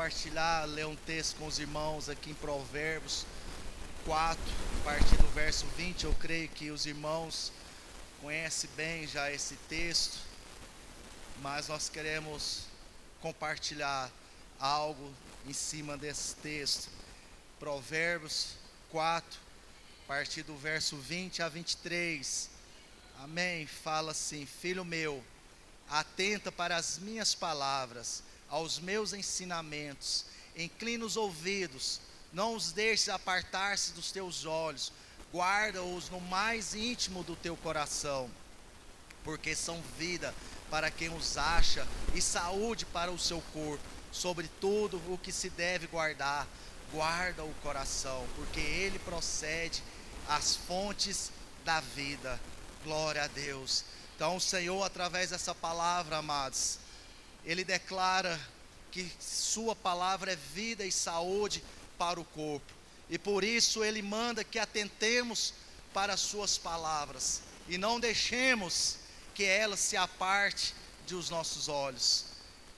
compartilhar, ler um texto com os irmãos aqui em Provérbios 4, a partir do verso 20. Eu creio que os irmãos conhecem bem já esse texto, mas nós queremos compartilhar algo em cima desse texto. Provérbios 4, a partir do verso 20 a 23. Amém? Fala assim: filho meu, atenta para as minhas palavras, aos meus ensinamentos, inclina os ouvidos, não os deixes apartar-se dos teus olhos, guarda-os no mais íntimo do teu coração, porque são vida para quem os acha e saúde para o seu corpo. Sobre tudo o que se deve guardar, guarda o coração, porque ele procede às fontes da vida. Glória a Deus. Então o Senhor, através dessa palavra, amados, Ele declara que sua palavra é vida e saúde para o corpo, e por isso Ele manda que atentemos para as suas palavras, e não deixemos que ela se aparte dos nossos olhos.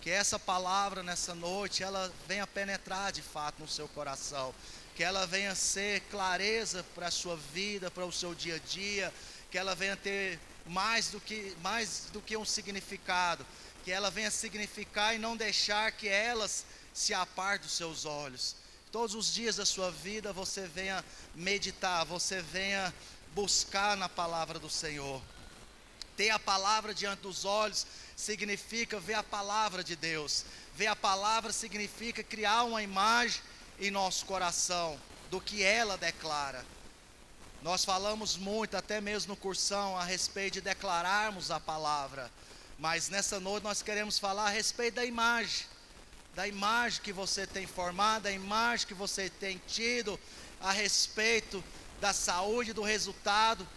Que essa palavra nessa noite, ela venha penetrar de fato no seu coração, que ela venha ser clareza para a sua vida, para o seu dia a dia, que ela venha ter mais do que um significado, que ela venha significar e não deixar que elas se apartem dos seus olhos. Todos os dias da sua vida você venha meditar, você venha buscar na palavra do Senhor. Ter a palavra diante dos olhos significa ver a palavra de Deus. Ver a palavra significa criar uma imagem em nosso coração do que ela declara. Nós falamos muito, até mesmo no cursão, a respeito de declararmos a palavra, mas nessa noite nós queremos falar a respeito da imagem que você tem formado, da imagem que você tem tido a respeito da saúde, do resultado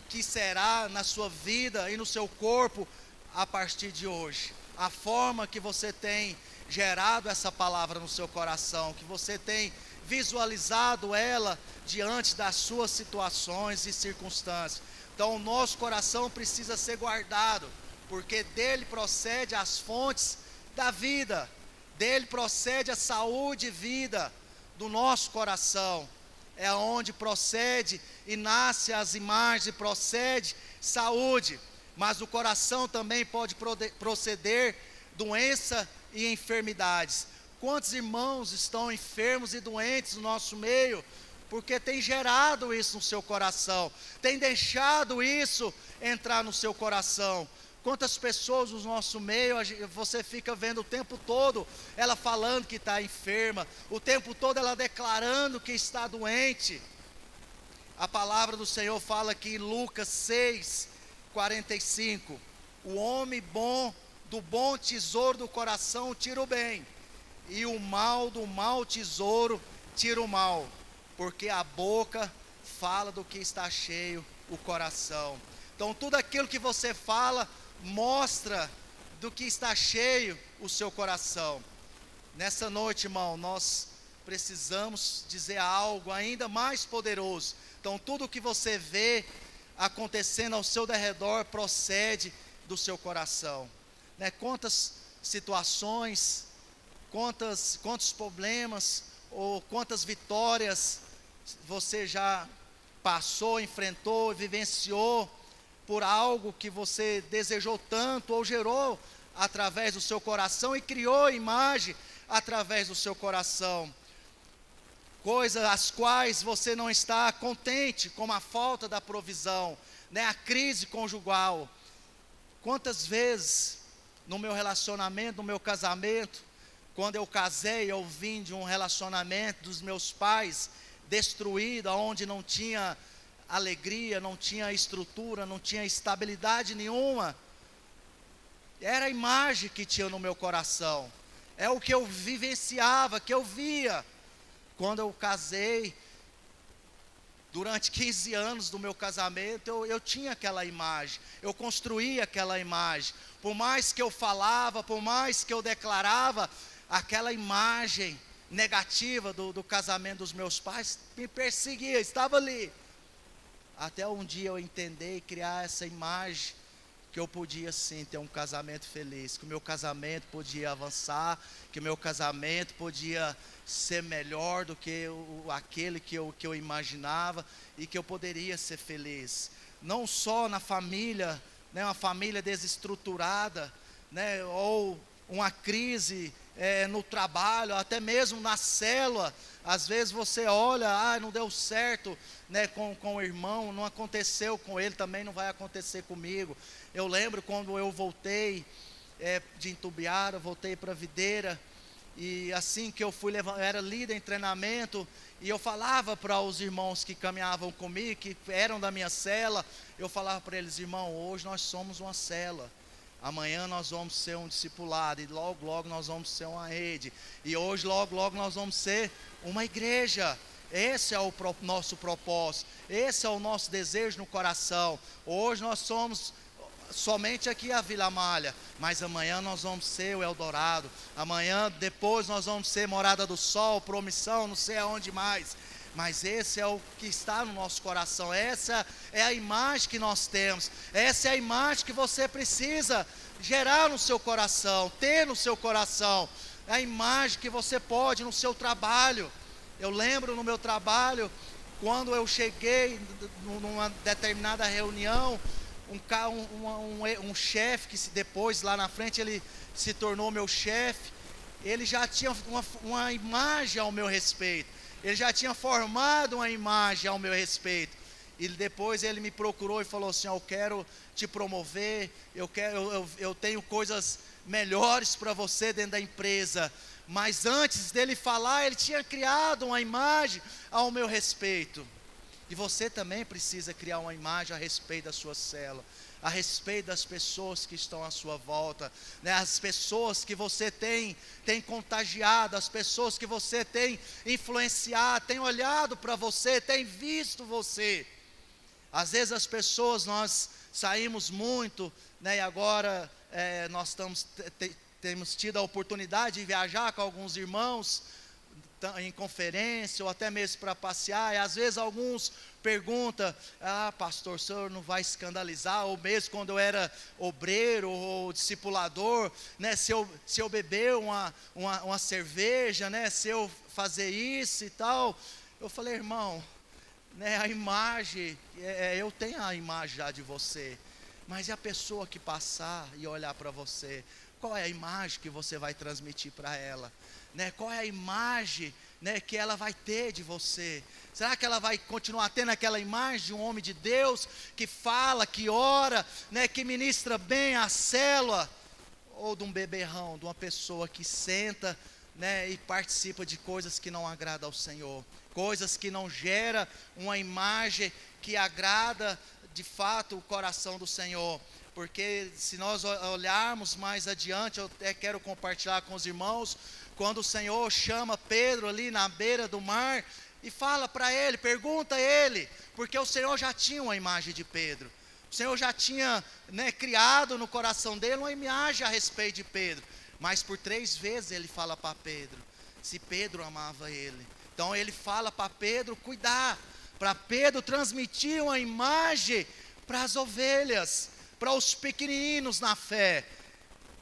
que será na sua vida e no seu corpo a partir de hoje. A forma que você tem gerado essa palavra no seu coração, que você tem visualizado ela diante das suas situações e circunstâncias. Então o nosso coração precisa ser guardado, porque dele procede as fontes da vida, dele procede a saúde e vida do nosso coração. É onde procede e nasce as imagens, e procede saúde, mas do coração também pode proceder doença e enfermidades. Quantos irmãos estão enfermos e doentes no nosso meio, porque tem gerado isso no seu coração, tem deixado isso entrar no seu coração. Quantas pessoas no nosso meio, você fica vendo o tempo todo, ela falando que está enferma, o tempo todo ela declarando que está doente. A palavra do Senhor fala aqui em Lucas 6, 45, o homem bom, do bom tesouro do coração tira o bem, e o mal do mau tesouro tira o mal, porque a boca fala do que está cheio o coração. Então tudo aquilo que você fala mostra do que está cheio o seu coração. Nessa noite, irmão, nós precisamos dizer algo ainda mais poderoso. Então tudo o que você vê acontecendo ao seu derredor procede do seu coração, né? Quantas situações, quantos problemas ou quantas vitórias você já passou, enfrentou, vivenciou por algo que você desejou tanto ou gerou através do seu coração e criou imagem através do seu coração. Coisas as quais você não está contente, como a falta da provisão, né? A crise conjugal. Quantas vezes no meu relacionamento, no meu casamento, quando eu casei, eu vim de um relacionamento dos meus pais destruído, onde não tinha alegria, não tinha estrutura, não tinha estabilidade nenhuma. Era a imagem que tinha no meu coração, é o que eu vivenciava, que eu via. Quando eu casei, durante 15 anos do meu casamento, eu tinha aquela imagem, eu construía aquela imagem. Por mais que eu falava, por mais que eu declarava, aquela imagem negativa do casamento dos meus pais me perseguia, estava ali. Até um dia eu entender e criar essa imagem que eu podia sim ter um casamento feliz, que o meu casamento podia avançar, que o meu casamento podia ser melhor do que aquele que eu imaginava, e que eu poderia ser feliz, não só na família, né, uma família desestruturada, né, ou uma crise no trabalho, até mesmo na célula. Às vezes você olha, não deu certo, né, com o irmão, não aconteceu com ele, também não vai acontecer comigo. Eu lembro quando eu voltei de Itumbiara, voltei para Videira, e assim que eu eu era líder em treinamento, e eu falava para os irmãos que caminhavam comigo, que eram da minha cela, eu falava para eles: irmão, hoje nós somos uma cela, amanhã nós vamos ser um discipulado, e logo logo nós vamos ser uma rede, e hoje logo logo nós vamos ser uma igreja. Esse é o nosso propósito, esse é o nosso desejo no coração. Hoje nós somos somente aqui a Vila Malha, mas amanhã nós vamos ser o Eldorado, amanhã depois nós vamos ser Morada do Sol, Promissão, não sei aonde mais. Mas esse é o que está no nosso coração, essa é a imagem que nós temos, essa é a imagem que você precisa gerar no seu coração, ter no seu coração, é a imagem que você pode no seu trabalho. Eu lembro no meu trabalho, quando eu cheguei numa determinada reunião, um chefe, que depois lá na frente ele se tornou meu chefe, ele já tinha uma imagem ao meu respeito, ele já tinha formado uma imagem ao meu respeito, e depois ele me procurou e falou assim: eu quero te promover, eu tenho coisas melhores para você dentro da empresa. Mas antes dele falar, ele tinha criado uma imagem ao meu respeito. E você também precisa criar uma imagem a respeito da sua célula, a respeito das pessoas que estão à sua volta, né? As pessoas que você tem contagiado, as pessoas que você tem influenciado, tem olhado para você, tem visto você. Às vezes as pessoas, nós saímos muito, né? E agora nós temos tido a oportunidade de viajar com alguns irmãos em conferência, ou até mesmo para passear, e às vezes alguns perguntam: pastor, o senhor não vai escandalizar? Ou mesmo quando eu era obreiro ou discipulador, né, se eu beber uma cerveja, né, se eu fazer isso e tal. Eu falei: irmão, né, a imagem, eu tenho a imagem já de você, mas e a pessoa que passar e olhar para você, qual é a imagem que você vai transmitir para ela? Né, qual é a imagem, né, que ela vai ter de você? Será que ela vai continuar tendo aquela imagem de um homem de Deus, que fala, que ora, né, que ministra bem a célula? Ou de um beberrão, de uma pessoa que senta, né, e participa de coisas que não agradam ao Senhor, coisas que não geram uma imagem que agrada de fato o coração do Senhor? Porque se nós olharmos mais adiante, eu até quero compartilhar com os irmãos, quando o Senhor chama Pedro ali na beira do mar, e fala para ele, pergunta a ele, porque o Senhor já tinha uma imagem de Pedro, o Senhor já tinha, né, criado no coração dele uma imagem a respeito de Pedro, mas por 3 vezes ele fala para Pedro, se Pedro amava ele. Então ele fala para Pedro cuidar, para Pedro transmitir uma imagem para as ovelhas, para os pequeninos na fé.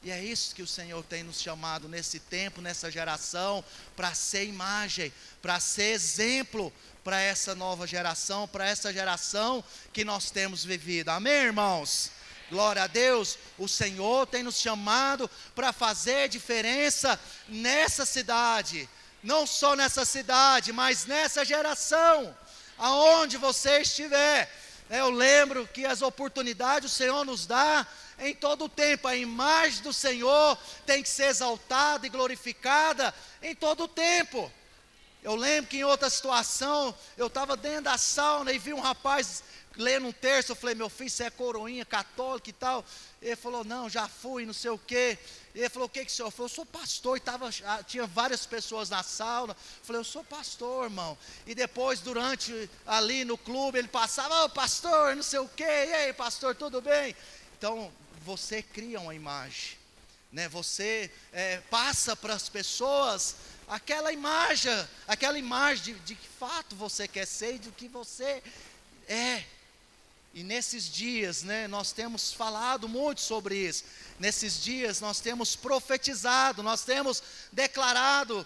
E é isso que o Senhor tem nos chamado nesse tempo, nessa geração, para ser imagem, para ser exemplo para essa nova geração, para essa geração que nós temos vivido. Amém, irmãos? Glória a Deus. O Senhor tem nos chamado para fazer diferença nessa cidade, não só nessa cidade, mas nessa geração, aonde você estiver. Eu lembro que as oportunidades o Senhor nos dá em todo o tempo. A imagem do Senhor tem que ser exaltada e glorificada em todo o tempo. Eu lembro que em outra situação, eu estava dentro da sauna e vi um rapaz lendo um texto. Eu falei: meu filho, você é coroinha católica e tal? Ele falou: não, já fui, não sei o quê. Ele falou: o que o senhor? Eu falei: eu sou pastor. E tinha várias pessoas na sauna. Eu falei: eu sou pastor, irmão. E depois, durante ali no clube, ele passava: pastor, não sei o quê. E aí, pastor, tudo bem? Então, você cria uma imagem, né? Você passa para as pessoas aquela imagem de que fato você quer ser e do que você é. E nesses dias, né, nós temos falado muito sobre isso. Nesses dias nós temos profetizado, nós temos declarado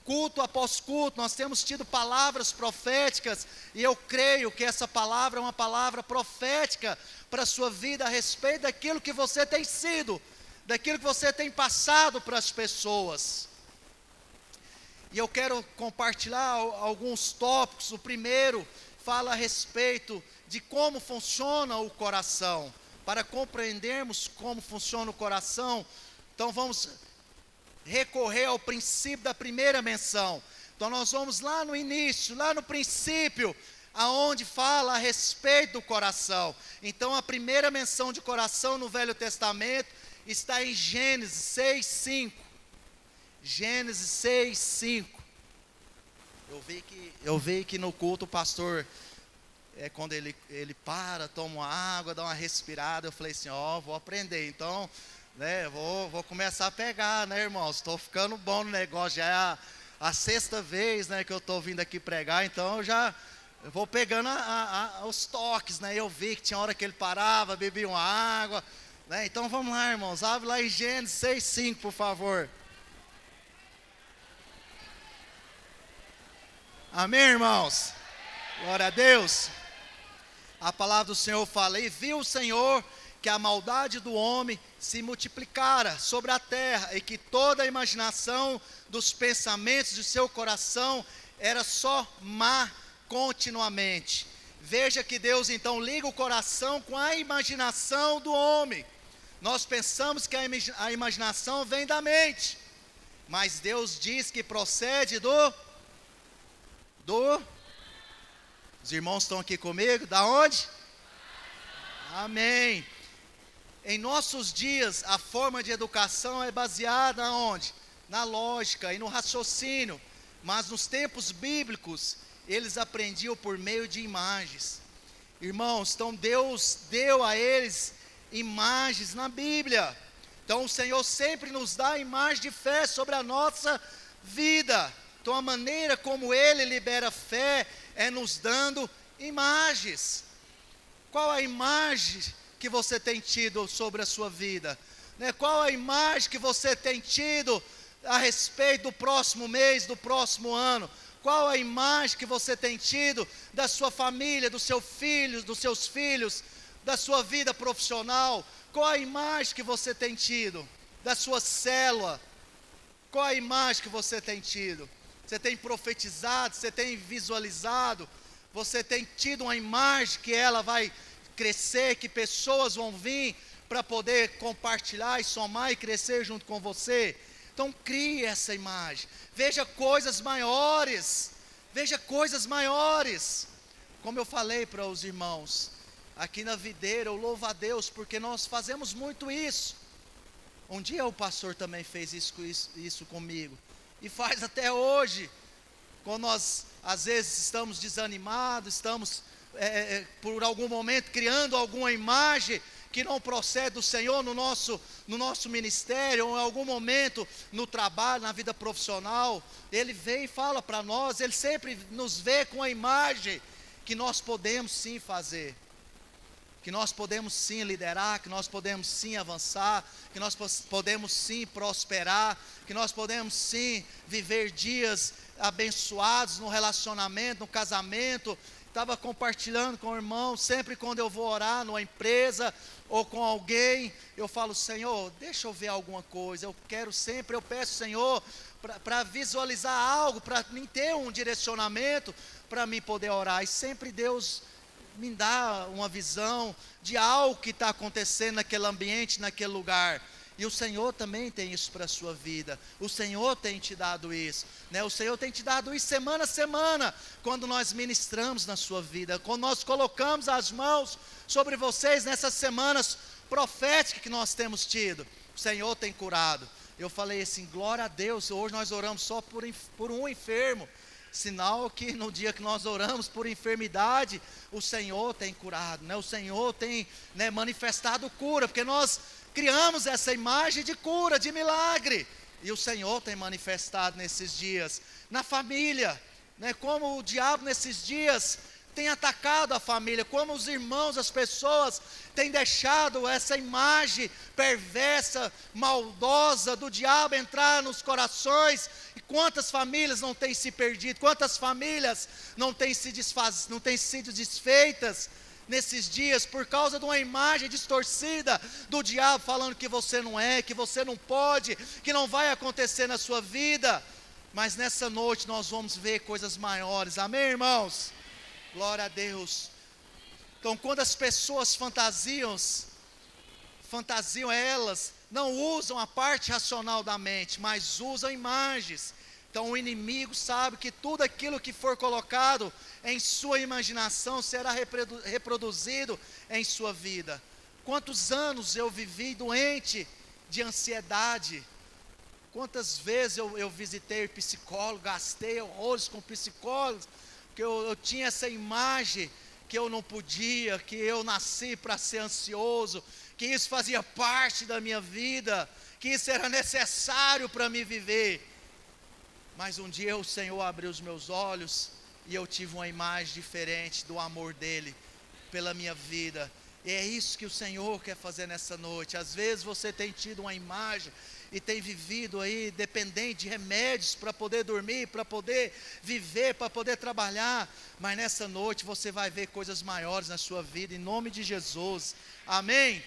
culto após culto, nós temos tido palavras proféticas, e eu creio que essa palavra é uma palavra profética para a sua vida, a respeito daquilo que você tem sido, daquilo que você tem passado para as pessoas. E eu quero compartilhar alguns tópicos. O primeiro fala a respeito de como funciona o coração. Para compreendermos como funciona o coração, então vamos recorrer ao princípio da primeira menção. Então nós vamos lá no início, lá no princípio, aonde fala a respeito do coração. Então a primeira menção de coração no Velho Testamento está em Gênesis 6:5. Gênesis 6:5. Eu vi que no culto o pastor, quando ele para, toma uma água, dá uma respirada, eu falei assim, vou aprender, então, né, vou começar a pegar, né, irmãos, estou ficando bom no negócio, já é a sexta vez, né, que eu estou vindo aqui pregar, então eu vou pegando os toques, né, eu vi que tinha hora que ele parava, bebia uma água, né, então vamos lá, irmãos, abre lá em Gênesis 6:5, por favor. Amém, irmãos? Glória a Deus. A palavra do Senhor fala: e viu o Senhor que a maldade do homem se multiplicara sobre a terra, e que toda a imaginação dos pensamentos de seu coração era só má continuamente. Veja que Deus então liga o coração com a imaginação do homem. Nós pensamos que a imaginação vem da mente, mas Deus diz que procede os irmãos estão aqui comigo? Da onde? Amém. Em nossos dias, a forma de educação é baseada onde? Na lógica e no raciocínio. Mas nos tempos bíblicos, eles aprendiam por meio de imagens. Irmãos, então Deus deu a eles imagens na Bíblia. Então o Senhor sempre nos dá imagem de fé sobre a nossa vida. Então a maneira como Ele libera fé é nos dando imagens. Qual a imagem que você tem tido sobre a sua vida? Qual a imagem que você tem tido a respeito do próximo mês, do próximo ano? Qual a imagem que você tem tido da sua família, dos seus filhos, da sua vida profissional? Qual a imagem que você tem tido da sua célula? Qual a imagem que você tem tido? Você tem profetizado, você tem visualizado, você tem tido uma imagem que ela vai crescer, que pessoas vão vir para poder compartilhar e somar e crescer junto com você. Então crie essa imagem, veja coisas maiores, como eu falei para os irmãos, aqui na videira eu louvo a Deus, porque nós fazemos muito isso. Um dia o pastor também fez isso comigo, e faz até hoje, quando nós às vezes estamos desanimados, estamos por algum momento criando alguma imagem que não procede do Senhor no nosso ministério, ou em algum momento no trabalho, na vida profissional, Ele vem e fala para nós, Ele sempre nos vê com a imagem que nós podemos sim fazer, que nós podemos sim liderar, que nós podemos sim avançar, que nós podemos sim prosperar, que nós podemos sim viver dias abençoados no relacionamento, no casamento. Estava compartilhando com o irmão, sempre quando eu vou orar numa empresa ou com alguém, eu falo, Senhor, deixa eu ver alguma coisa, eu peço, Senhor, para visualizar algo, para mim ter um direcionamento, para mim poder orar, e sempre Deus me dá uma visão de algo que está acontecendo naquele ambiente, naquele lugar. E o Senhor também tem isso para a sua vida. O Senhor tem te dado isso, né? O Senhor tem te dado isso semana a semana, quando nós ministramos na sua vida, quando nós colocamos as mãos sobre vocês nessas semanas proféticas que nós temos tido. O Senhor tem curado. Eu falei assim, glória a Deus, hoje nós oramos só por um enfermo. Sinal que no dia que nós oramos por enfermidade, o Senhor tem curado, né? O Senhor tem, né, manifestado cura, porque nós criamos essa imagem de cura, de milagre, e o Senhor tem manifestado nesses dias, na família, né? Como o diabo nesses dias tem atacado a família, como os irmãos, as pessoas têm deixado essa imagem perversa, maldosa do diabo entrar nos corações. E quantas famílias não têm se perdido, quantas famílias não têm sido desfeitas nesses dias por causa de uma imagem distorcida do diabo, falando que você não é, que você não pode, que não vai acontecer na sua vida. Mas nessa noite nós vamos ver coisas maiores, amém, irmãos? Glória a Deus. Então, quando as pessoas fantasiam, elas não usam a parte racional da mente, mas usam imagens. Então, o inimigo sabe que tudo aquilo que for colocado em sua imaginação será reproduzido em sua vida. Quantos anos eu vivi doente de ansiedade? Quantas vezes eu visitei psicólogo, gastei horrores com psicólogos, porque eu tinha essa imagem que eu não podia, que eu nasci para ser ansioso, que isso fazia parte da minha vida, que isso era necessário para me viver. Mas um dia o Senhor abriu os meus olhos e eu tive uma imagem diferente do amor dEle pela minha vida. E é isso que o Senhor quer fazer nessa noite. Às vezes você tem tido uma imagem e tem vivido aí dependente de remédios para poder dormir, para poder viver, para poder trabalhar. Mas nessa noite você vai ver coisas maiores na sua vida, em nome de Jesus. Amém?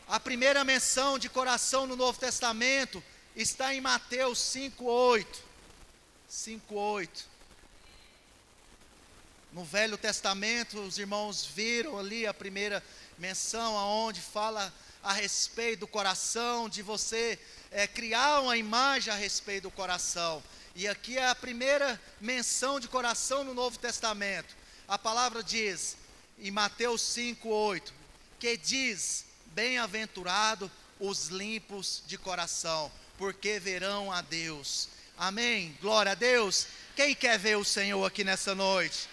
A primeira menção de coração no Novo Testamento está em Mateus 5:8. 5:8. No Velho Testamento, os irmãos viram ali a primeira menção, aonde fala a respeito do coração, de você criar uma imagem a respeito do coração. E aqui é a primeira menção de coração no Novo Testamento. A palavra diz, em Mateus 5:8, que diz: bem-aventurado os limpos de coração, porque verão a Deus. Amém? Glória a Deus. Quem quer ver o Senhor aqui nessa noite?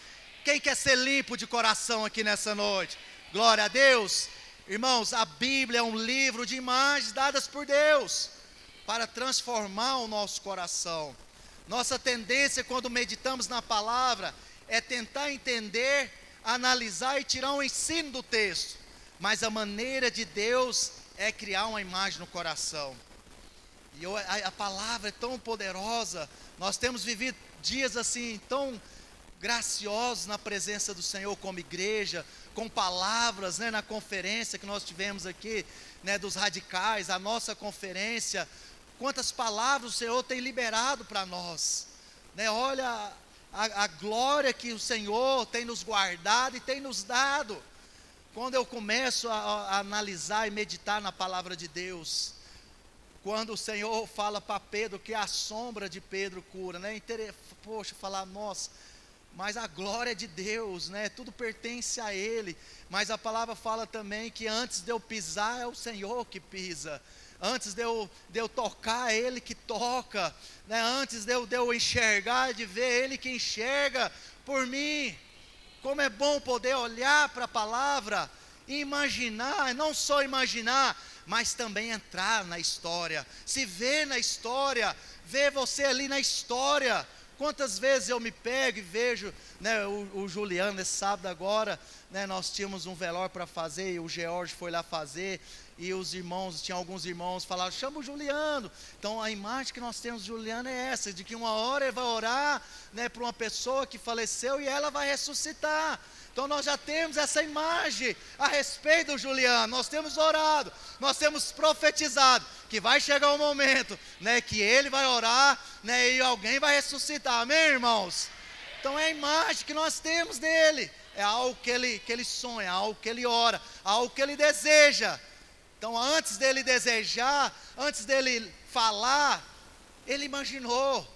Quem quer ser limpo de coração aqui nessa noite? Glória a Deus. Irmãos, a Bíblia é um livro de imagens dadas por Deus para transformar o nosso coração. Nossa tendência quando meditamos na palavra é tentar entender, analisar e tirar um ensino do texto. Mas a maneira de Deus é criar uma imagem no coração. E a palavra é tão poderosa. Nós temos vivido dias assim tão graciosos na presença do Senhor como igreja, com palavras, na conferência que nós tivemos aqui, dos radicais, a nossa conferência. Quantas palavras o Senhor tem liberado para nós, olha a glória que o Senhor tem nos guardado e tem nos dado. Quando eu começo a analisar e meditar na palavra de Deus, quando o Senhor fala para Pedro que a sombra de Pedro cura, poxa, falar, nossa, mas a glória de Deus, tudo pertence a Ele. Mas a palavra fala também que antes de eu pisar é o Senhor que pisa. Antes de eu tocar é Ele que toca. Antes de eu enxergar, de ver, é Ele que enxerga por mim. Como é bom poder olhar para a palavra e imaginar, não só imaginar, mas também entrar na história, se ver na história, ver você ali na história. Quantas vezes eu me pego e vejo, o Juliano, esse sábado agora, nós tínhamos um velório para fazer, e o George foi lá fazer, e os irmãos, tinha alguns irmãos, falaram, chama o Juliano. Então a imagem que nós temos de Juliano é essa, de que uma hora ele vai orar, para uma pessoa que faleceu, e ela vai ressuscitar. Então nós já temos essa imagem a respeito do Juliano, nós temos orado, nós temos profetizado, que vai chegar um momento, que ele vai orar, e alguém vai ressuscitar, amém, irmãos? Então é a imagem que nós temos dele, é algo que ele sonha, algo que ele ora, algo que ele deseja. Então antes dele desejar, antes dele falar, ele imaginou.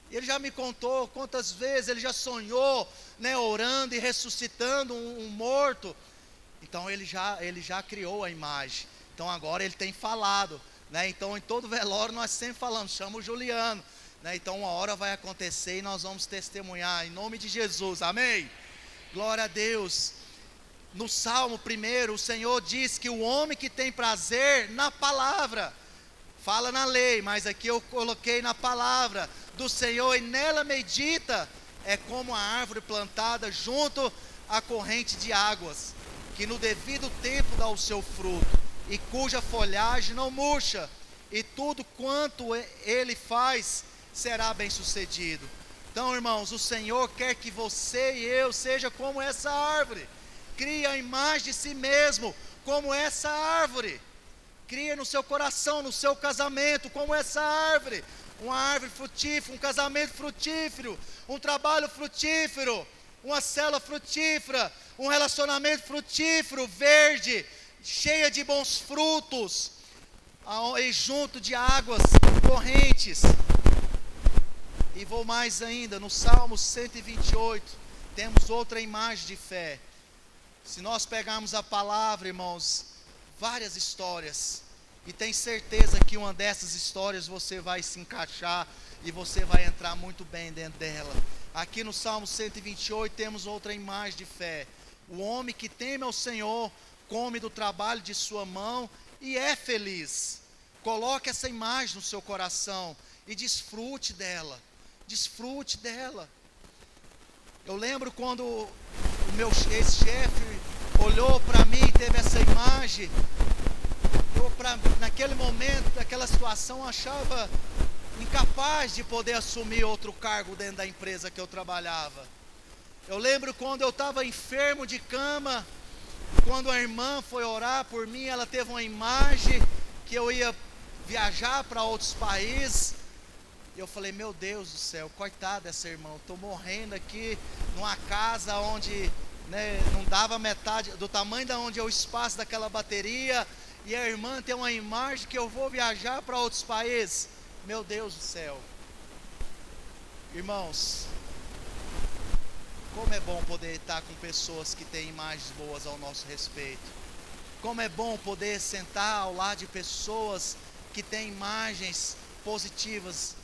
Ele já me contou quantas vezes ele já sonhou, orando e ressuscitando um morto. Então ele já criou a imagem. Então agora ele tem falado, Então em todo velório nós sempre falamos, chama o Juliano, Então uma hora vai acontecer e nós vamos testemunhar em nome de Jesus, amém? Glória a Deus. No Salmo 1, o Senhor diz que o homem que tem prazer na palavra, fala na lei, mas aqui eu coloquei na palavra do Senhor e nela medita, é como a árvore plantada junto à corrente de águas, que no devido tempo dá o seu fruto, e cuja folhagem não murcha, e tudo quanto ele faz será bem sucedido. Então, irmãos, o Senhor quer que você e eu seja como essa árvore. Crie a imagem de si mesmo como essa árvore. Crie no seu coração, no seu casamento, como essa árvore. Uma árvore frutífera, um casamento frutífero, um trabalho frutífero, uma célula frutífera, um relacionamento frutífero, verde, cheia de bons frutos, e junto de águas correntes. E vou mais ainda, no Salmo 128, temos outra imagem de fé. Se nós pegarmos a palavra, irmãos, várias histórias, e tem certeza que uma dessas histórias você vai se encaixar, e você vai entrar muito bem dentro dela. Aqui no Salmo 128 temos outra imagem de fé. O homem que teme ao Senhor, come do trabalho de sua mão, e é feliz. Coloque essa imagem no seu coração, e desfrute dela. Desfrute dela. Eu lembro quando o meu ex-chefe olhou para mim e teve essa imagem. Naquele momento, naquela situação, eu achava incapaz de poder assumir outro cargo dentro da empresa que eu trabalhava. Eu lembro quando eu estava enfermo de cama, quando a irmã foi orar por mim, ela teve uma imagem que eu ia viajar para outros países. E eu falei, meu Deus do céu, coitada dessa irmã, estou morrendo aqui numa casa onde, não dava metade do tamanho da onde é o espaço daquela bateria, e a irmã tem uma imagem que eu vou viajar para outros países. Meu Deus do céu. Irmãos, como é bom poder estar com pessoas que têm imagens boas ao nosso respeito. Como é bom poder sentar ao lado de pessoas que têm imagens positivas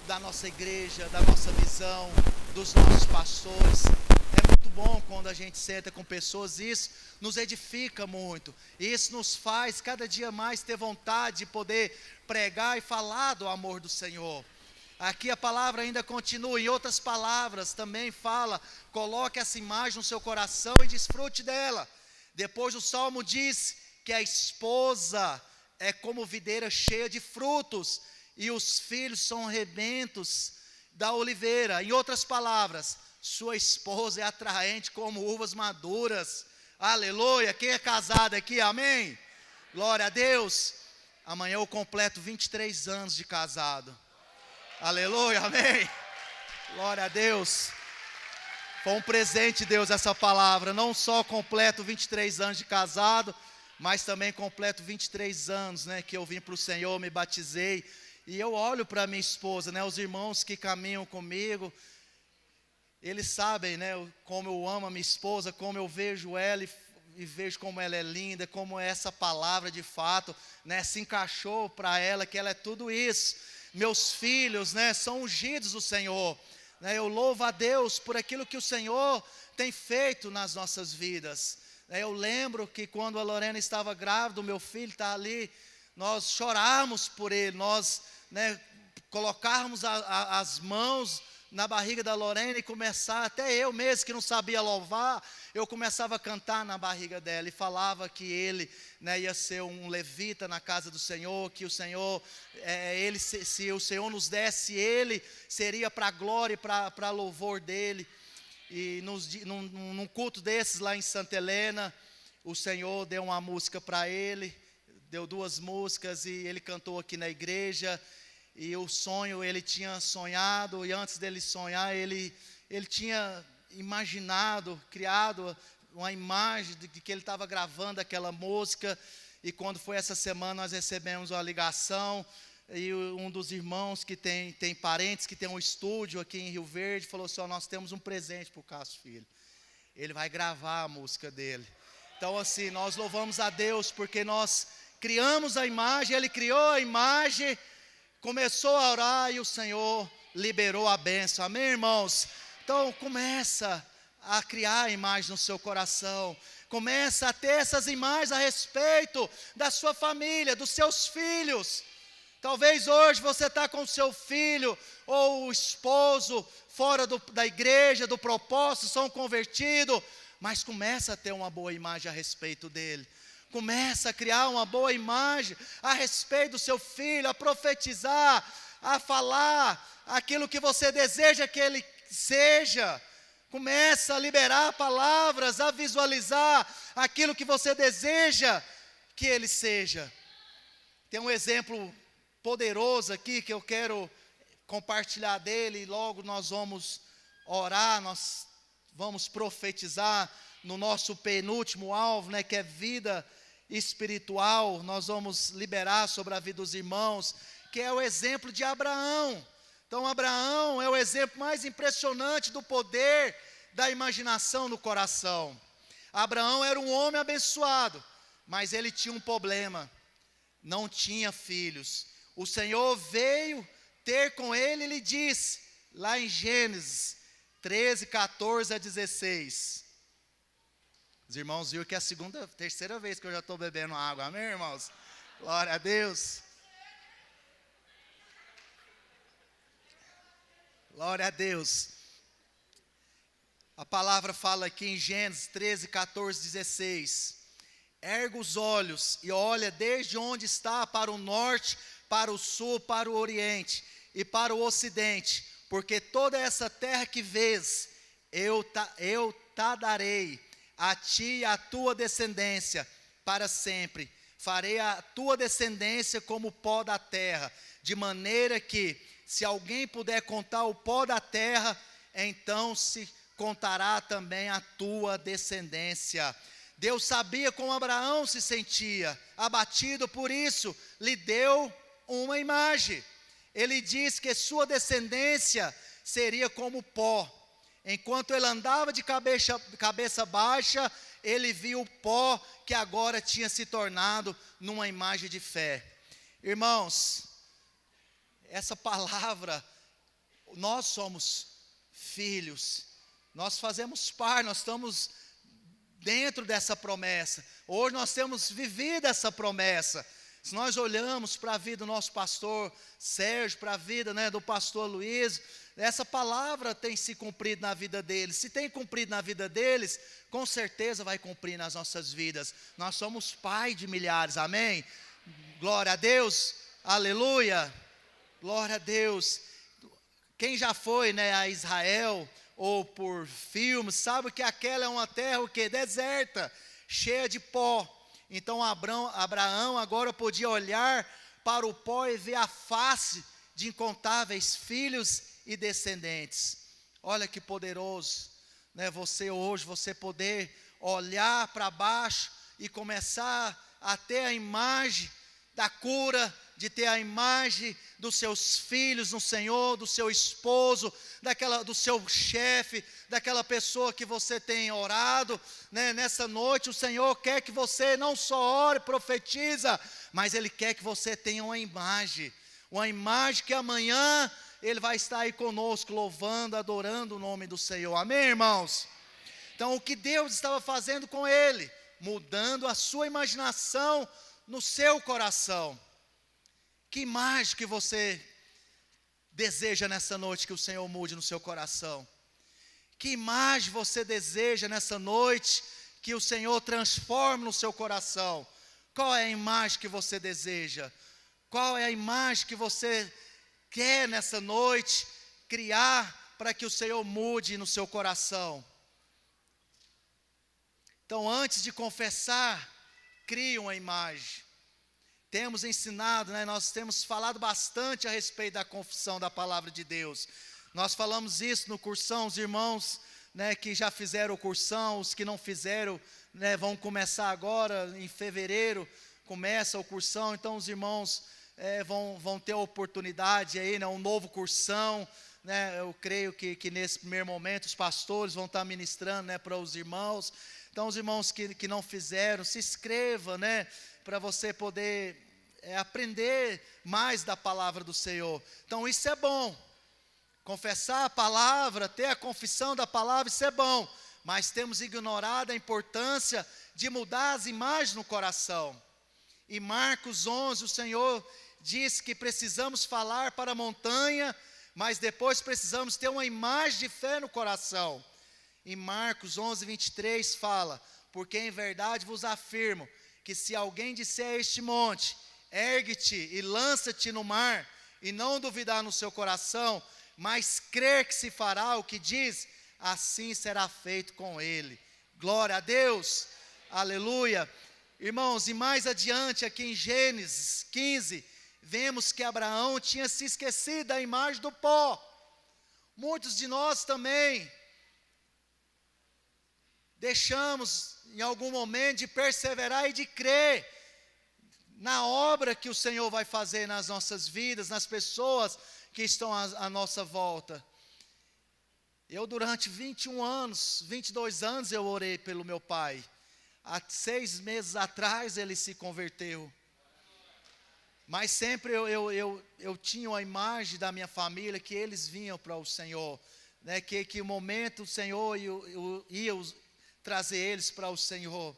da nossa igreja, da nossa visão, dos nossos pastores. É muito bom quando a gente senta com pessoas, isso nos edifica muito, isso nos faz cada dia mais ter vontade de poder pregar e falar do amor do Senhor. Aqui a palavra ainda continua, em outras palavras também fala, coloque essa imagem no seu coração e desfrute dela. Depois o Salmo diz que a esposa é como videira cheia de frutos, e os filhos são rebentos da oliveira. Em outras palavras, sua esposa é atraente como uvas maduras. Aleluia, quem é casado aqui, amém? Glória a Deus. Amanhã eu completo 23 anos de casado. Aleluia, amém? Glória a Deus. Foi um presente de Deus essa palavra. Não só completo 23 anos de casado, mas também completo 23 anos, que eu vim para o Senhor, me batizei. E eu olho para minha esposa, os irmãos que caminham comigo, eles sabem, como eu amo a minha esposa, como eu vejo ela e vejo como ela é linda, como essa palavra de fato, se encaixou para ela, que ela é tudo isso. Meus filhos, são ungidos do Senhor. Eu louvo a Deus por aquilo que o Senhor tem feito nas nossas vidas. Eu lembro que quando a Lorena estava grávida, o meu filho está ali, nós choramos por ele, nós colocarmos as mãos na barriga da Lorena e começar, até eu mesmo que não sabia louvar, eu começava a cantar na barriga dela e falava que ele ia ser um levita na casa do Senhor, que o Senhor, se o Senhor nos desse ele, seria para a glória e para louvor dele. E num culto desses lá em Santa Helena, o Senhor deu uma música para ele, deu 2 músicas e ele cantou aqui na igreja. E o sonho, ele tinha sonhado, e antes dele sonhar, ele tinha imaginado, criado uma imagem de que ele estava gravando aquela música. E quando foi essa semana, nós recebemos uma ligação, e um dos irmãos que tem parentes que tem um estúdio aqui em Rio Verde, falou assim, nós temos um presente para o Cássio Filho. Ele vai gravar a música dele. Então assim, nós louvamos a Deus, porque nós criamos a imagem, ele criou a imagem, começou a orar e o Senhor liberou a bênção. Amém, irmãos? Então começa a criar a imagem no seu coração. Começa a ter essas imagens a respeito da sua família, dos seus filhos. Talvez hoje você está com seu filho ou o esposo fora da igreja, do propósito, são convertidos, mas começa a ter uma boa imagem a respeito dele. Começa a criar uma boa imagem a respeito do seu filho, a profetizar, a falar aquilo que você deseja que ele seja. Começa a liberar palavras, a visualizar aquilo que você deseja que ele seja. Tem um exemplo poderoso aqui que eu quero compartilhar dele, e logo nós vamos orar, nós vamos profetizar no nosso penúltimo alvo, que é vida espiritual. Nós vamos liberar sobre a vida dos irmãos, que é o exemplo de Abraão. Então Abraão é o exemplo mais impressionante do poder da imaginação no coração. Abraão era um homem abençoado, mas ele tinha um problema, não tinha filhos. O Senhor veio ter com ele e lhe disse, lá em Gênesis 13, 14 a 16. Os irmãos viram que é a terceira vez que eu já estou bebendo água, amém, irmãos? Glória a Deus. Glória a Deus. A palavra fala aqui em Gênesis 13, 14, 16. Erga os olhos e olha desde onde está para o norte, para o sul, para o oriente e para o ocidente, porque toda essa terra que vês, eu te darei, a ti e a tua descendência, para sempre. Farei a tua descendência como o pó da terra, de maneira que, se alguém puder contar o pó da terra, então se contará também a tua descendência. Deus sabia como Abraão se sentia abatido, por isso lhe deu uma imagem. Ele diz que sua descendência seria como pó. Enquanto ele andava de cabeça baixa, ele viu o pó que agora tinha se tornado numa imagem de fé. Irmãos, essa palavra, nós somos filhos, nós fazemos parte, nós estamos dentro dessa promessa. Hoje nós temos vivido essa promessa. Se nós olhamos para a vida do nosso pastor Sérgio, para a vida do pastor Luiz, essa palavra tem se cumprido na vida deles. Se tem cumprido na vida deles, com certeza vai cumprir nas nossas vidas. Nós somos pai de milhares, amém? Glória a Deus, aleluia, glória a Deus. Quem já foi a Israel, ou por filmes, sabe que aquela é uma terra deserta, cheia de pó. Então Abraão agora podia olhar para o pó e ver a face de incontáveis filhos e descendentes. Olha que poderoso, você hoje, você poder olhar para baixo e começar a ter a imagem da cura, de ter a imagem dos seus filhos no Senhor, do seu esposo, do seu chefe, daquela pessoa que você tem orado, nessa noite o Senhor quer que você não só ore, profetiza, mas Ele quer que você tenha uma imagem que amanhã Ele vai estar aí conosco, louvando, adorando o nome do Senhor, amém, irmãos? Então o que Deus estava fazendo com ele? Mudando a sua imaginação no seu coração. Que imagem que você deseja nessa noite que o Senhor mude no seu coração? Que imagem você deseja nessa noite que o Senhor transforme no seu coração? Qual é a imagem que você deseja? Qual é a imagem que você quer nessa noite criar para que o Senhor mude no seu coração? Então, antes de confessar, crie uma imagem. Temos ensinado, nós temos falado bastante a respeito da confissão da palavra de Deus. Nós falamos isso no cursão, os irmãos que já fizeram o cursão, os que não fizeram, vão começar agora, em fevereiro, começa o cursão. Então os irmãos vão ter a oportunidade aí, um novo cursão. Eu creio que nesse primeiro momento os pastores vão estar ministrando para os irmãos. Então os irmãos que não fizeram, se inscreva, para você poder aprender mais da palavra do Senhor. Então isso é bom, confessar a palavra, ter a confissão da palavra, isso é bom, mas temos ignorado a importância de mudar as imagens no coração. Em Marcos 11, o Senhor diz que precisamos falar para a montanha, mas depois precisamos ter uma imagem de fé no coração. Em Marcos 11:23 fala: porque em verdade vos afirmo, que se alguém disser a este monte, ergue-te e lança-te no mar, e não duvidar no seu coração, mas crer que se fará o que diz, assim será feito com ele. Glória a Deus, aleluia. Irmãos, e mais adiante aqui em Gênesis 15, vemos que Abraão tinha se esquecido da imagem do pó. Muitos de nós também deixamos em algum momento de perseverar e de crer na obra que o Senhor vai fazer nas nossas vidas, nas pessoas que estão à nossa volta. Eu durante 21 anos, 22 anos eu orei pelo meu pai. Há 6 meses atrás ele se converteu. Mas sempre eu tinha a imagem da minha família que eles vinham para o Senhor, né? Que o momento o Senhor ia trazer eles para o Senhor.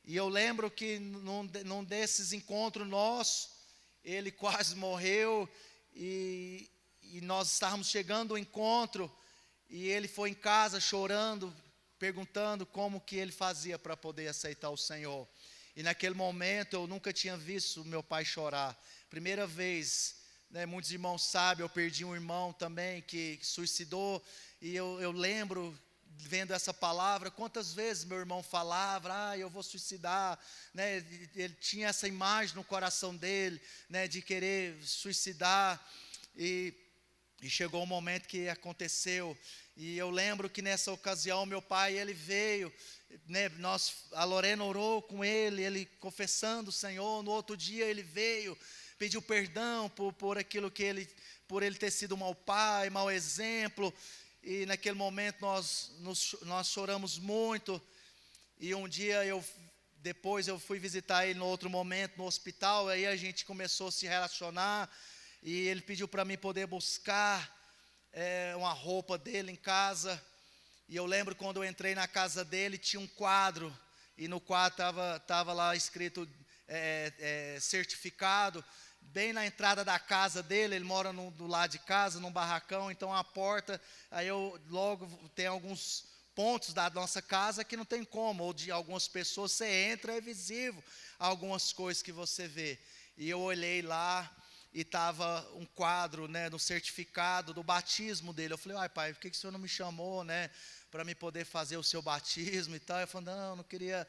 E eu lembro que num desses encontros nossos, ele quase morreu e nós estávamos chegando ao encontro e ele foi em casa chorando, perguntando como que ele fazia para poder aceitar o Senhor. E naquele momento eu nunca tinha visto meu pai chorar. Primeira vez, né, muitos irmãos sabem, eu perdi um irmão também que suicidou. E eu lembro, vendo essa palavra, quantas vezes meu irmão falava, eu vou suicidar, né? Ele tinha essa imagem no coração dele, né, de querer suicidar. E chegou um momento que aconteceu. E eu lembro que nessa ocasião meu pai, ele veio, né, a Lorena orou com ele confessando o Senhor. No outro dia ele veio, pediu perdão por aquilo que por ele ter sido mau pai, mau exemplo. E naquele momento nós choramos muito. E um dia depois eu fui visitar ele no outro momento no hospital. Aí a gente começou a se relacionar. E ele pediu para mim poder buscar uma roupa dele em casa. E eu lembro quando eu entrei na casa dele, tinha um quadro. E no quadro estava lá escrito certificado. Bem na entrada da casa dele, ele mora do lado de casa, num barracão. Então a porta, aí logo tem alguns pontos da nossa casa que não tem como. Ou de algumas pessoas, você entra, é visível algumas coisas que você vê. E eu olhei lá, e estava um quadro, né, no certificado do batismo dele. Eu falei, pai, por que o senhor não me chamou, né, para me poder fazer o seu batismo e tal? Eu falei, não queria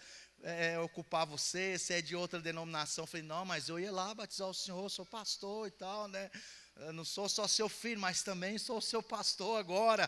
ocupar você é de outra denominação. Eu falei, não, mas eu ia lá batizar o senhor, sou pastor e tal, né, eu não sou só seu filho, mas também sou seu pastor agora.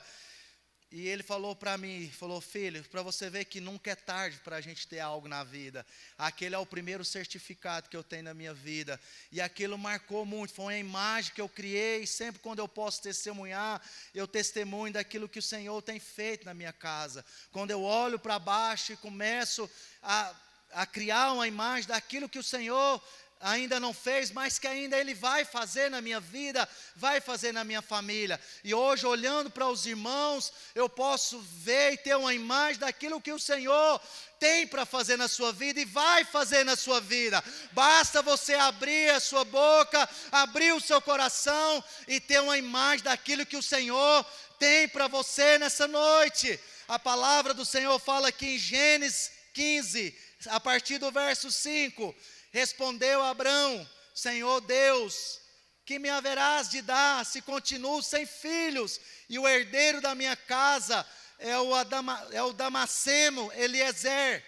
E ele falou para mim, filho, para você ver que nunca é tarde para a gente ter algo na vida. Aquele é o primeiro certificado que eu tenho na minha vida. E aquilo marcou muito, foi uma imagem que eu criei. Sempre quando eu posso testemunhar, eu testemunho daquilo que o Senhor tem feito na minha casa. Quando eu olho para baixo e começo a criar uma imagem daquilo que o Senhor ainda não fez, mas que ainda Ele vai fazer na minha vida, vai fazer na minha família. E hoje, olhando para os irmãos, eu posso ver e ter uma imagem daquilo que o Senhor tem para fazer na sua vida e vai fazer na sua vida. Basta você abrir a sua boca, abrir o seu coração e ter uma imagem daquilo que o Senhor tem para você nessa noite. A palavra do Senhor fala aqui em Gênesis 15, a partir do verso 5. Respondeu Abrão, Senhor Deus, que me haverás de dar se continuo sem filhos, e o herdeiro da minha casa é o Damasceno Eliezer.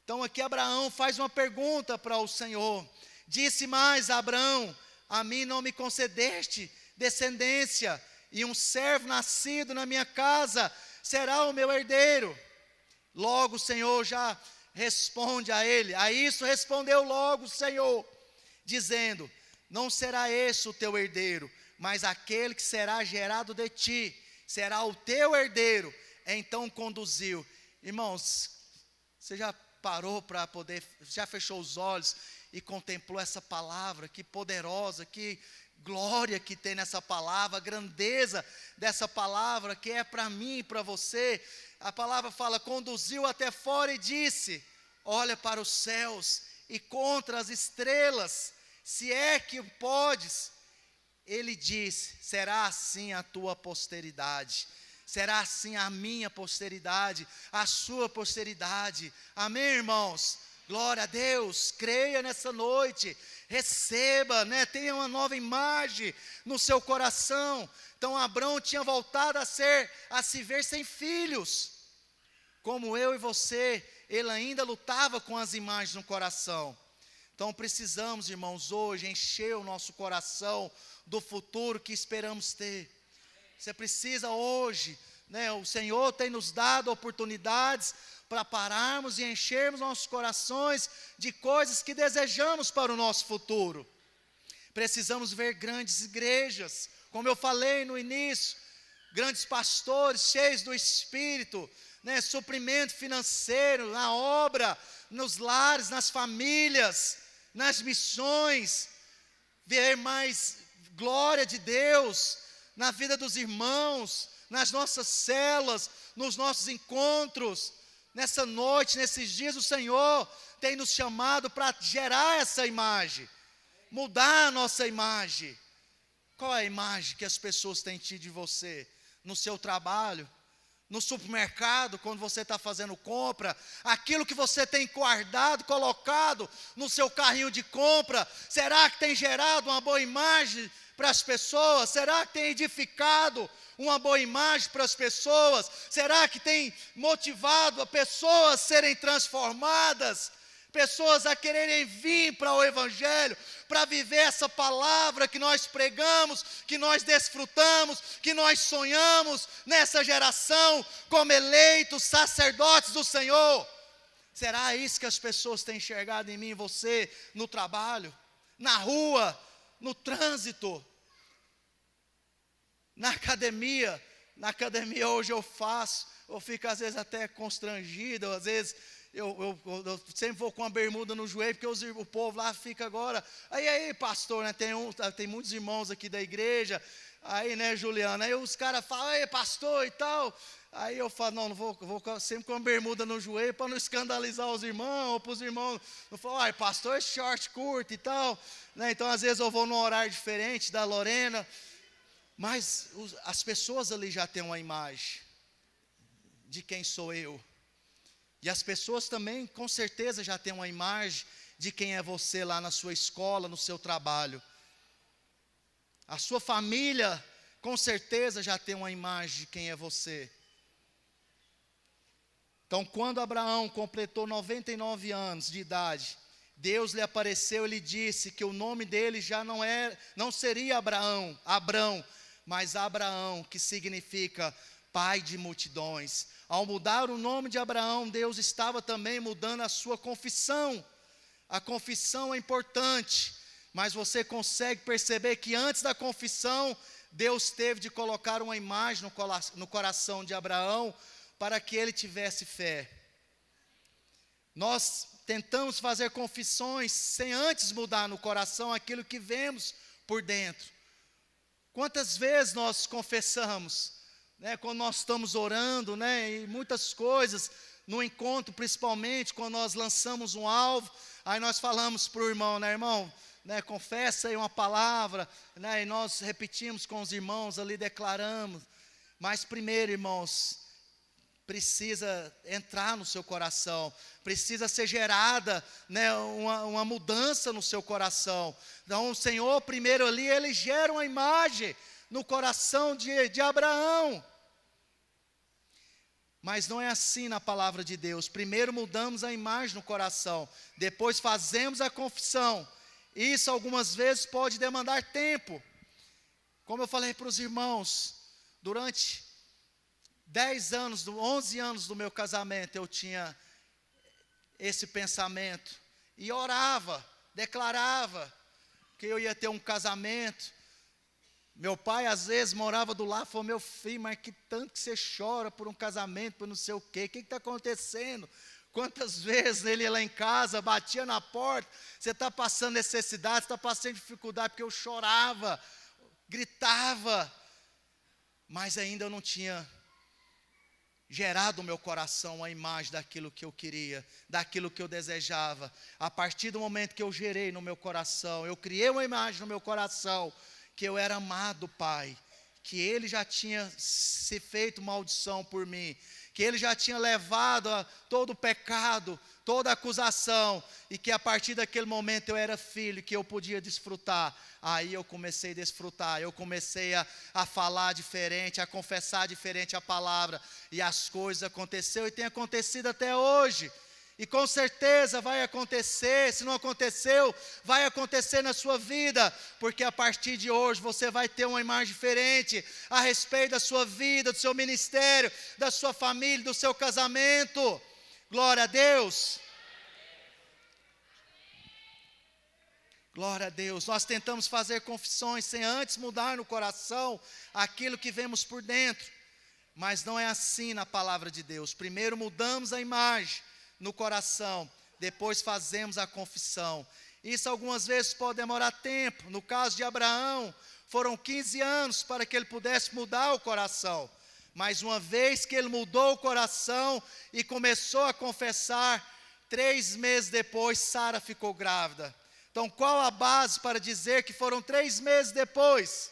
Então aqui Abraão faz uma pergunta para o Senhor. Disse mais Abrão, a mim não me concedeste descendência, e um servo nascido na minha casa será o meu herdeiro. Logo o Senhor já responde a ele. A isso respondeu logo o Senhor, dizendo, não será esse o teu herdeiro, mas aquele que será gerado de ti, será o teu herdeiro. Então conduziu. Irmãos, você já parou para poder, já fechou os olhos e contemplou essa palavra, que poderosa, que glória que tem nessa palavra, a grandeza dessa palavra que é para mim e para você. A palavra fala, conduziu até fora e disse, olha para os céus e contra as estrelas se é que podes. Ele disse: será assim a tua posteridade, será assim a minha posteridade, a sua posteridade. Amém, irmãos? Glória a Deus. Creia nessa noite, receba, tenha uma nova imagem no seu coração. Então Abrão tinha voltado a se ver sem filhos. Como eu e você, ele ainda lutava com as imagens no coração. Então precisamos, irmãos, hoje encher o nosso coração do futuro que esperamos ter. Você precisa hoje, o Senhor tem nos dado oportunidades para pararmos e enchermos nossos corações de coisas que desejamos para o nosso futuro. Precisamos ver grandes igrejas, como eu falei no início, grandes pastores cheios do Espírito, suprimento financeiro na obra, nos lares, nas famílias, nas missões, ver mais glória de Deus na vida dos irmãos, nas nossas células, nos nossos encontros. Nessa noite, nesses dias, o Senhor tem nos chamado para gerar essa imagem, mudar a nossa imagem. Qual é a imagem que as pessoas têm tido de você? No seu trabalho, no supermercado, quando você está fazendo compra, aquilo que você tem guardado, colocado no seu carrinho de compra, será que tem gerado uma boa imagem para as pessoas? Será que tem edificado uma boa imagem para as pessoas? Será que tem motivado a pessoas a serem transformadas? Pessoas a quererem vir para o Evangelho, para viver essa palavra que nós pregamos, que nós desfrutamos, que nós sonhamos nessa geração, como eleitos sacerdotes do Senhor. Será isso que as pessoas têm enxergado em mim e você, no trabalho, na rua, no trânsito, na academia? Na academia hoje eu fico às vezes até constrangido, às vezes eu sempre vou com a bermuda no joelho, porque o povo lá fica agora, aí pastor, tem muitos irmãos aqui da igreja, aí Juliana, aí os caras falam, aí pastor e tal, aí eu falo, não vou sempre com a bermuda no joelho, para não escandalizar os irmãos, ou para os irmãos, não falar, pastor é short, curto e tal, então às vezes eu vou num horário diferente da Lorena, mas as pessoas ali já têm uma imagem de quem sou eu. E as pessoas também, com certeza, já têm uma imagem de quem é você lá na sua escola, no seu trabalho. A sua família, com certeza, já tem uma imagem de quem é você. Então, quando Abraão completou 99 anos de idade, Deus lhe apareceu e lhe disse que o nome dele já não seria Abrão, mas Abraão, que significa pai de multidões. Ao mudar o nome de Abraão, Deus estava também mudando a sua confissão. A confissão é importante, mas você consegue perceber que antes da confissão, Deus teve de colocar uma imagem no coração de Abraão, para que ele tivesse fé. Nós tentamos fazer confissões sem antes mudar no coração aquilo que vemos por dentro. Quantas vezes nós confessamos, quando nós estamos orando, e muitas coisas, no encontro principalmente, quando nós lançamos um alvo, aí nós falamos para o irmão, irmão, confessa aí uma palavra, e nós repetimos com os irmãos ali, declaramos, mas primeiro, irmãos, precisa entrar no seu coração, precisa ser gerada, uma mudança no seu coração. Então o Senhor primeiro ali, Ele gera uma imagem no coração de Abraão. Mas não é assim na palavra de Deus. Primeiro mudamos a imagem no coração, depois fazemos a confissão. Isso algumas vezes pode demandar tempo. Como eu falei para os irmãos, durante 11 anos do meu casamento, eu tinha esse pensamento, e orava, declarava que eu ia ter um casamento. Meu pai às vezes morava do lado, falou, meu filho, mas que tanto que você chora por um casamento, por não sei o quê, o que está acontecendo? Quantas vezes ele ia lá em casa, batia na porta, você está passando necessidade, você está passando dificuldade, porque eu chorava, gritava, mas ainda eu não tinha gerar do meu coração a imagem daquilo que eu queria, daquilo que eu desejava. A partir do momento que eu gerei no meu coração, eu criei uma imagem no meu coração, que eu era amado do Pai, que Ele já tinha se feito maldição por mim, que Ele já tinha levado todo o pecado, toda a acusação, e que a partir daquele momento eu era filho, que eu podia desfrutar. Aí eu comecei a desfrutar, eu comecei a falar diferente, a confessar diferente a palavra, e as coisas aconteceram e tem acontecido até hoje. E com certeza vai acontecer, se não aconteceu, vai acontecer na sua vida, porque a partir de hoje você vai ter uma imagem diferente a respeito da sua vida, do seu ministério, da sua família, do seu casamento. Glória a Deus. Glória a Deus. Nós tentamos fazer confissões sem antes mudar no coração aquilo que vemos por dentro, mas não é assim na palavra de Deus. Primeiro mudamos a imagem no coração, depois fazemos a confissão. Isso algumas vezes pode demorar tempo. No caso de Abraão, foram 15 anos para que ele pudesse mudar o coração. Mas uma vez que ele mudou o coração e começou a confessar, 3 meses depois, Sara ficou grávida. Então, qual a base para dizer que foram 3 meses depois?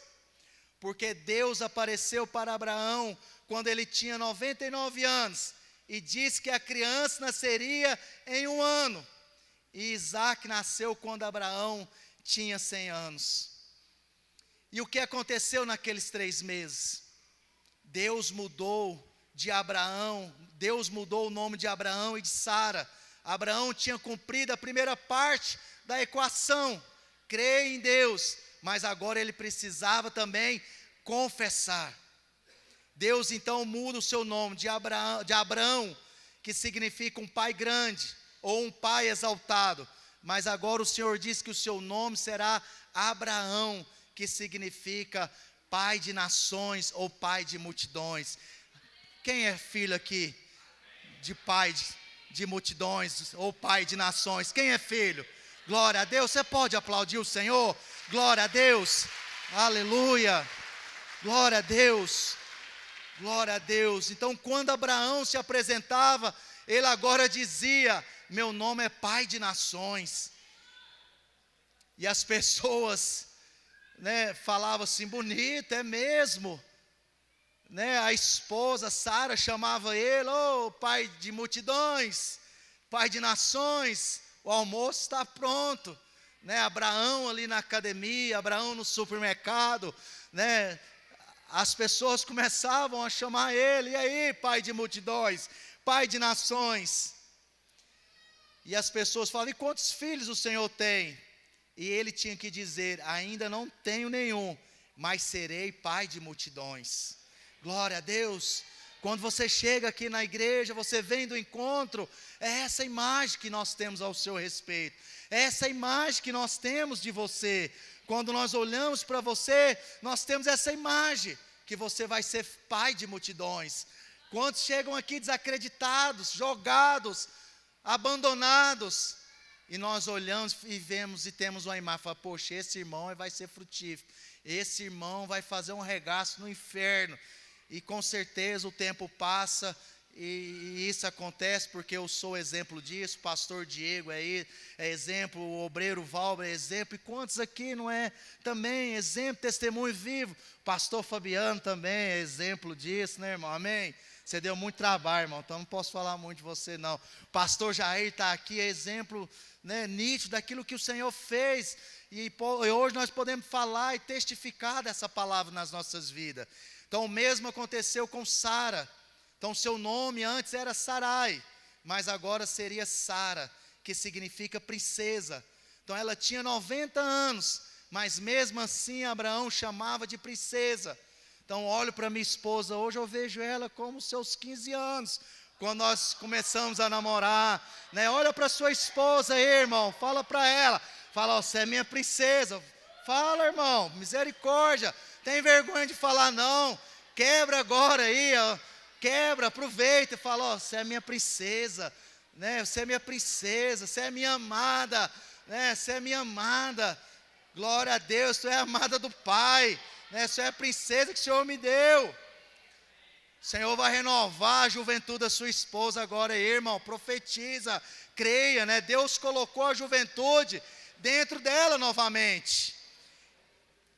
Porque Deus apareceu para Abraão quando ele tinha 99 anos, e disse que a criança nasceria em 1 ano. E Isaac nasceu quando Abraão tinha 100 anos. E o que aconteceu naqueles 3 meses? Deus mudou de Abraão, Deus mudou o nome de Abraão e de Sara. Abraão tinha cumprido a primeira parte da equação, crer em Deus, mas agora ele precisava também confessar. Deus então muda o seu nome de Abraão, que significa um pai grande, ou um pai exaltado, mas agora o Senhor diz que o seu nome será Abraão, que significa pai de nações, ou pai de multidões. Quem é filho aqui de pai de multidões, ou pai de nações? Quem é filho? Glória a Deus. Você pode aplaudir o Senhor? Glória a Deus, aleluia, glória a Deus. Glória a Deus. Então, quando Abraão se apresentava, ele agora dizia: meu nome é pai de nações. E as pessoas, falavam assim: bonito, é mesmo. A esposa Sara chamava ele: pai de multidões, pai de nações, o almoço está pronto. Abraão ali na academia, Abraão no supermercado, as pessoas começavam a chamar ele: e aí, pai de multidões, pai de nações. E as pessoas falavam: e quantos filhos o Senhor tem? E ele tinha que dizer: ainda não tenho nenhum, mas serei pai de multidões. Glória a Deus. Quando você chega aqui na igreja, você vem do encontro, é essa imagem que nós temos ao seu respeito, é essa imagem que nós temos de você. Quando nós olhamos para você, nós temos essa imagem, que você vai ser pai de multidões. Quantos chegam aqui desacreditados, jogados, abandonados, e nós olhamos e vemos e temos uma imagem, fala: poxa, esse irmão vai ser frutífero, esse irmão vai fazer um regaço no inferno. E com certeza o tempo passa, e isso acontece porque eu sou exemplo disso. O pastor Diego é exemplo, o obreiro Valber é exemplo, e quantos aqui não é também exemplo, testemunho vivo? O pastor Fabiano também é exemplo disso, irmão? Amém? Você deu muito trabalho, irmão, então não posso falar muito de você não. O pastor Jair está aqui, é exemplo nítido daquilo que o Senhor fez, e hoje nós podemos falar e testificar dessa palavra nas nossas vidas. Então o mesmo aconteceu com Sara. Então seu nome antes era Sarai, mas agora seria Sara, que significa princesa. Então ela tinha 90 anos, mas mesmo assim Abraão chamava de princesa. Então olho para minha esposa, hoje eu vejo ela como seus 15 anos, quando nós começamos a namorar. Olha para sua esposa aí, irmão, fala para ela, fala: você é minha princesa. Fala, irmão, misericórdia, tem vergonha de falar não, quebra agora aí, quebra, aproveita e fala: você é minha princesa, você é minha princesa, você é minha amada, você é minha amada. Glória a Deus, tu é amada do Pai, você é a princesa que o Senhor me deu. O Senhor vai renovar a juventude da sua esposa agora aí, irmão. Profetiza, creia, né? Deus colocou a juventude dentro dela novamente.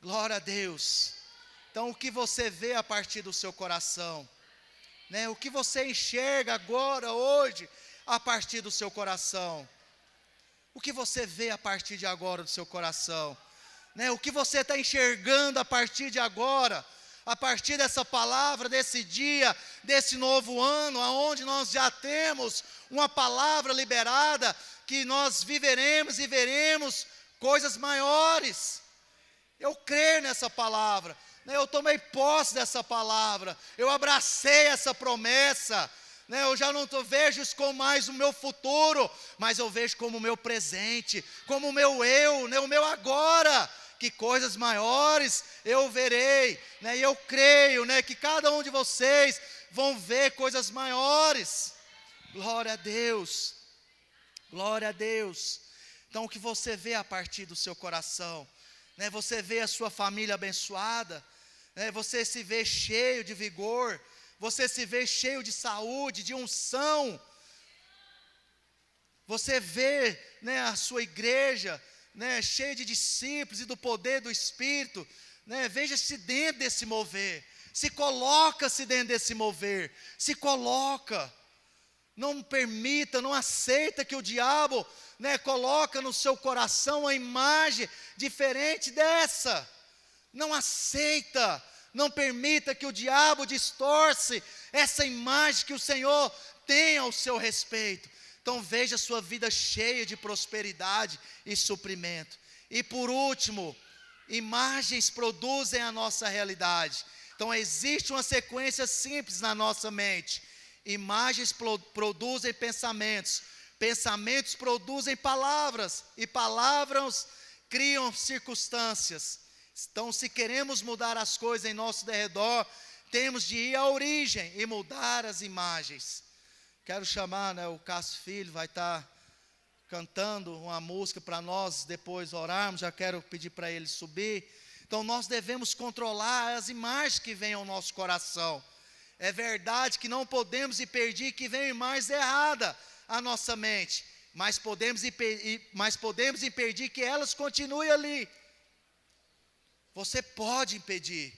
Glória a Deus. Então, o que você vê a partir do seu coração, né? O que você enxerga agora, hoje, a partir do seu coração? O que você vê a partir de agora do seu coração, né? O que você está enxergando a partir de agora, a partir dessa palavra, desse dia, desse novo ano, aonde nós já temos uma palavra liberada, que nós viveremos e veremos coisas maiores. Eu creio nessa palavra, né? Eu tomei posse dessa palavra, eu abracei essa promessa, né? Eu já não vejo isso como mais o meu futuro, mas eu vejo como o meu presente, como o meu eu, né? O meu agora, que coisas maiores eu verei, né? E eu creio, né, que cada um de vocês vão ver coisas maiores. Glória a Deus, glória a Deus. Então, o que você vê a partir do seu coração, né? Você vê a sua família abençoada, né? Você se vê cheio de vigor, você se vê cheio de saúde, de unção. Você vê, né, a sua igreja, né, cheia de discípulos e do poder do Espírito, né? Veja-se dentro desse mover, se coloca-se dentro desse mover, se coloca, não permita, não aceita que o diabo, né, coloca no seu coração uma imagem diferente dessa, não aceita, não permita que o diabo distorce essa imagem que o Senhor tem ao seu respeito. Então veja a sua vida cheia de prosperidade e suprimento. E por último, imagens produzem a nossa realidade. Então existe uma sequência simples na nossa mente. Imagens produzem pensamentos, pensamentos produzem palavras, e palavras criam circunstâncias. Então, se queremos mudar as coisas em nosso derredor, temos de ir à origem e mudar as imagens. Quero chamar, né, o Cássio Filho, vai estar cantando uma música para nós depois orarmos, já quero pedir para ele subir. Então nós devemos controlar as imagens que vêm ao nosso coração. É verdade que não podemos impedir que venham imagens erradas à nossa mente, mas podemos impedir que elas continuem ali. Você pode impedir.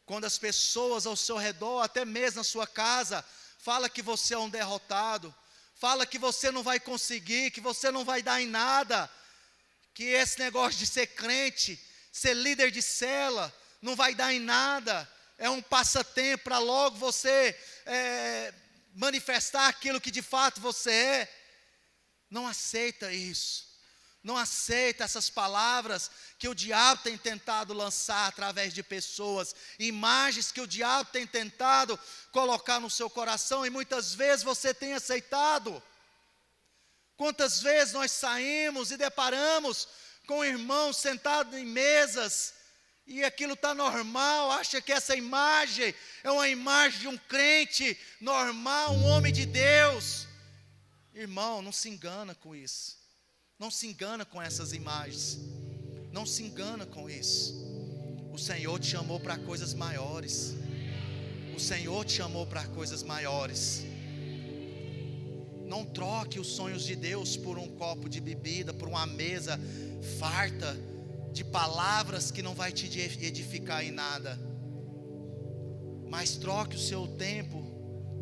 Quando as pessoas ao seu redor, até mesmo na sua casa, fala que você é um derrotado, fala que você não vai conseguir, que você não vai dar em nada, que esse negócio de ser crente, ser líder de cela, não vai dar em nada, é um passatempo para logo você manifestar aquilo que de fato você é. Não aceita isso, não aceita essas palavras que o diabo tem tentado lançar através de pessoas, imagens que o diabo tem tentado colocar no seu coração, e muitas vezes você tem aceitado. Quantas vezes nós saímos e deparamos com irmãos sentados em mesas, e aquilo está normal, acha que essa imagem é uma imagem de um crente normal, um homem de Deus. Irmão, não se engana com isso, não se engana com essas imagens, não se engana com isso. O Senhor te chamou para coisas maiores, o Senhor te chamou para coisas maiores. Não troque os sonhos de Deus por um copo de bebida, por uma mesa farta de palavras que não vai te edificar em nada. Mas troque o seu tempo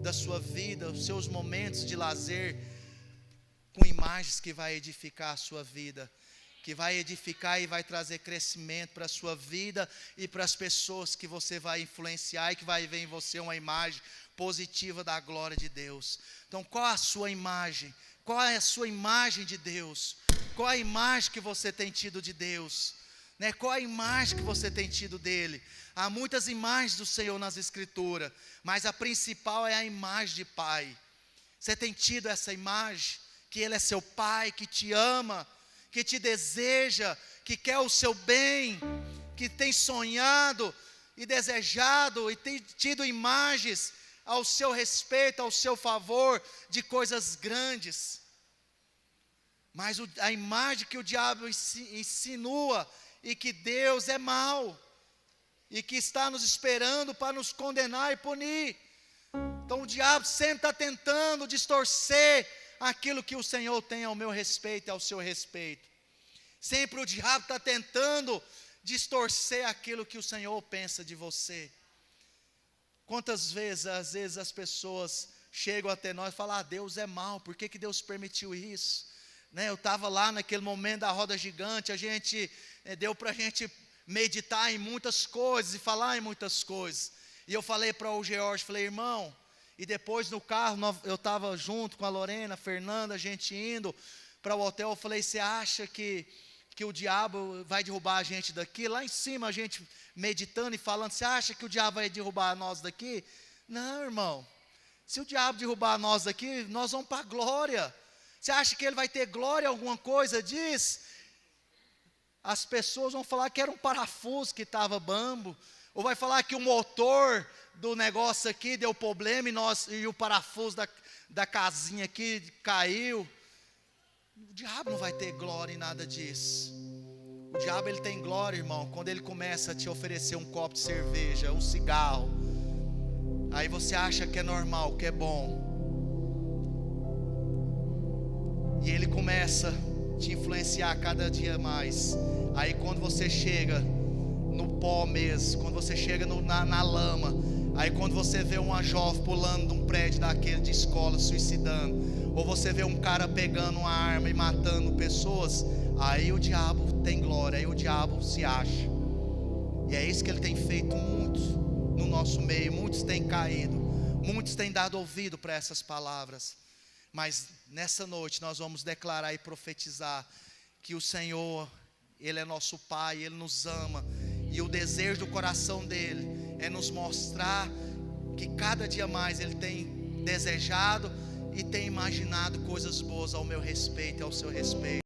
da sua vida, os seus momentos de lazer, com imagens que vai edificar a sua vida, que vai edificar e vai trazer crescimento para a sua vida e para as pessoas que você vai influenciar, e que vai ver em você uma imagem positiva da glória de Deus. Então, qual a sua imagem? Qual é a sua imagem de Deus? Qual a imagem que você tem tido de Deus? Né? Qual a imagem que você tem tido dele? Há muitas imagens do Senhor nas Escrituras, mas a principal é a imagem de Pai. Você tem tido essa imagem? Que Ele é seu Pai, que te ama, que te deseja, que quer o seu bem, que tem sonhado e desejado e tem tido imagens ao seu respeito, ao seu favor, de coisas grandes. Mas a imagem que o diabo insinua, e que Deus é mau, e que está nos esperando para nos condenar e punir. Então o diabo sempre está tentando distorcer aquilo que o Senhor tem ao meu respeito e ao seu respeito. Sempre o diabo está tentando distorcer aquilo que o Senhor pensa de você. Quantas vezes, às vezes as pessoas chegam até nós e falam: Deus é mau, por que Deus permitiu isso? Eu estava lá naquele momento da roda gigante, deu para a gente meditar em muitas coisas e falar em muitas coisas. E eu falei para o George, falei: irmão, e depois no carro, eu estava junto com a Lorena, a Fernanda, a gente indo para o hotel, eu falei: você acha que o diabo vai derrubar a gente daqui? Lá em cima a gente meditando e falando: você acha que o diabo vai derrubar nós daqui? Não, irmão, se o diabo derrubar nós daqui, nós vamos para a glória. Você acha que ele vai ter glória alguma coisa disso? As pessoas vão falar que era um parafuso que estava bambo, ou vai falar que o motor do negócio aqui deu problema e o parafuso da casinha aqui caiu. O diabo não vai ter glória em nada disso. O diabo, ele tem glória, irmão, quando ele começa a te oferecer um copo de cerveja, um cigarro. Aí você acha que é normal, que é bom. E ele começa a te influenciar cada dia mais. Aí quando você chega no pó mesmo, quando você chega na lama, aí quando você vê uma jovem pulando de um prédio daquele de escola, suicidando, ou você vê um cara pegando uma arma e matando pessoas, aí o diabo tem glória, aí o diabo se acha. E é isso que ele tem feito muito no nosso meio. Muitos têm caído, muitos têm dado ouvido para essas palavras. Mas nessa noite nós vamos declarar e profetizar que o Senhor, Ele é nosso Pai, Ele nos ama, e o desejo do coração dEle é nos mostrar que cada dia mais Ele tem desejado e tem imaginado coisas boas ao meu respeito e ao seu respeito.